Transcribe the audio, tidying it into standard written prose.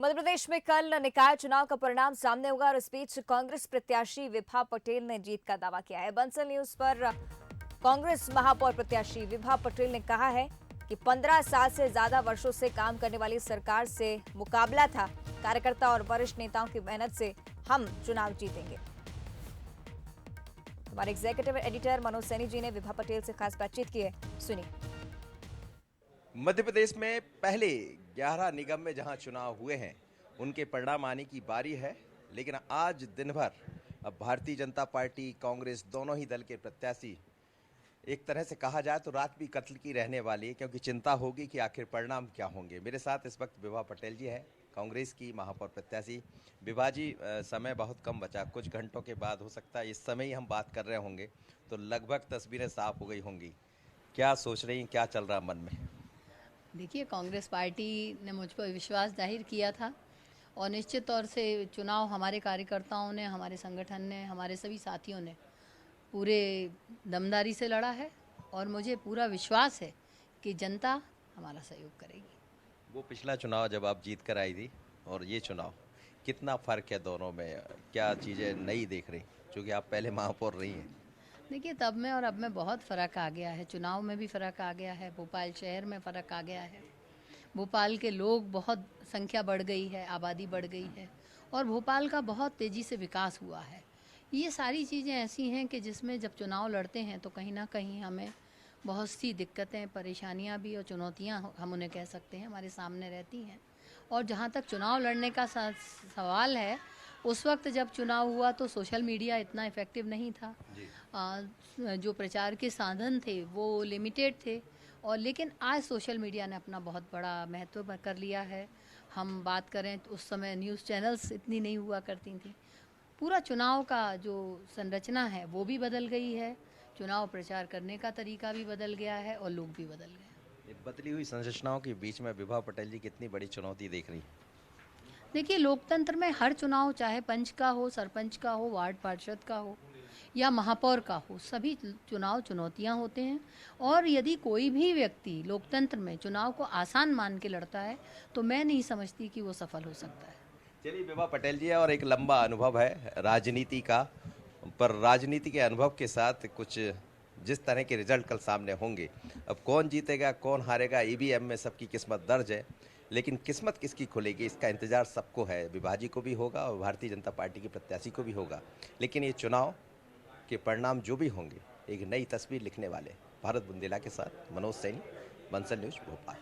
मध्य प्रदेश में कल निकाय चुनाव का परिणाम सामने होगा और इस बीच कांग्रेस प्रत्याशी विभा पटेल ने जीत का दावा किया है। बंसल न्यूज पर कांग्रेस महापौर प्रत्याशी विभा पटेल ने कहा है कि 15 साल से ज्यादा वर्षों से काम करने वाली सरकार से मुकाबला था। कार्यकर्ता और वरिष्ठ नेताओं की मेहनत से हम चुनाव जीतेंगे। हमारे एग्जीक्यूटिव एडिटर मनोज सैनी जी ने विभा पटेल से खास बातचीत की है, सुनिए। मध्य प्रदेश में पहले 11 निगम में जहां चुनाव हुए हैं उनके परिणाम आने की बारी है, लेकिन आज दिन भर अब भारतीय जनता पार्टी कांग्रेस दोनों ही दल के प्रत्याशी एक तरह से कहा जाए तो रात भी कत्ल की रहने वाली है, क्योंकि चिंता होगी कि आखिर परिणाम क्या होंगे। मेरे साथ इस वक्त विभा पटेल जी हैं, कांग्रेस की महापौर प्रत्याशी। विभा जी, समय बहुत कम बचा, कुछ घंटों के बाद हो सकता है इस समय ही हम बात कर रहे होंगे तो लगभग तस्वीरें साफ हो गई होंगी। क्या सोच रही हैं, क्या चल रहा मन में? देखिए, कांग्रेस पार्टी ने मुझ पर विश्वास जाहिर किया था और निश्चित तौर से चुनाव हमारे कार्यकर्ताओं ने, हमारे संगठन ने, हमारे सभी साथियों ने पूरे दमदारी से लड़ा है और मुझे पूरा विश्वास है कि जनता हमारा सहयोग करेगी। वो पिछला चुनाव जब आप जीत कर आई थी और ये चुनाव, कितना फ़र्क है दोनों में? क्या चीज़ें नई देख रही, क्योंकि आप पहले महापौर रही हैं? देखिए, तब में और अब में बहुत फ़र्क आ गया है। चुनाव में भी फ़र्क आ गया है, भोपाल शहर में फ़र्क आ गया है। भोपाल के लोग बहुत संख्या बढ़ गई है, आबादी बढ़ गई है और भोपाल का बहुत तेज़ी से विकास हुआ है। ये सारी चीज़ें ऐसी हैं कि जिसमें जब चुनाव लड़ते हैं तो कहीं ना कहीं हमें बहुत सी दिक्कतें, परेशानियां भी और चुनौतियां हम उन्हें कह सकते हैं, हमारे सामने रहती हैं। और जहाँ तक चुनाव लड़ने का सवाल है, उस वक्त जब चुनाव हुआ तो सोशल मीडिया इतना इफ़ेक्टिव नहीं था। जो प्रचार के साधन थे वो लिमिटेड थे और लेकिन आज सोशल मीडिया ने अपना बहुत बड़ा महत्व कर लिया है। हम बात करें तो उस समय न्यूज़ चैनल्स इतनी नहीं हुआ करती थी। पूरा चुनाव का जो संरचना है वो भी बदल गई है, चुनाव प्रचार करने का तरीका भी बदल गया है और लोग भी बदल गए। ये बदली हुई संरचनाओं के बीच में विभा पटेल जी कितनी बड़ी चुनौती देख रही हैं? देखिए, लोकतंत्र में हर चुनाव, चाहे पंच का हो, सरपंच का हो, वार्ड पार्षद का हो या महापौर का हो, सभी चुनाव चुनौतियां होते हैं। और यदि कोई भी व्यक्ति लोकतंत्र में चुनाव को आसान मान के लड़ता है तो मैं नहीं समझती कि वो सफल हो सकता है। चलिए, विभा पटेल जी, और एक लंबा अनुभव है राजनीति का, पर राजनीति के अनुभव के साथ कुछ जिस तरह के रिजल्ट कल सामने होंगे, अब कौन जीतेगा कौन हारेगा, ईवीएम में सबकी किस्मत दर्ज है, लेकिन किस्मत किसकी खुलेगी इसका इंतजार सबको है। विभा जी को भी होगा और भारतीय जनता पार्टी के प्रत्याशी को भी होगा, लेकिन ये चुनाव के परिणाम जो भी होंगे एक नई तस्वीर लिखने वाले। भारत बुंदेला के साथ मनोज सैनी, बंसल न्यूज, भोपाल।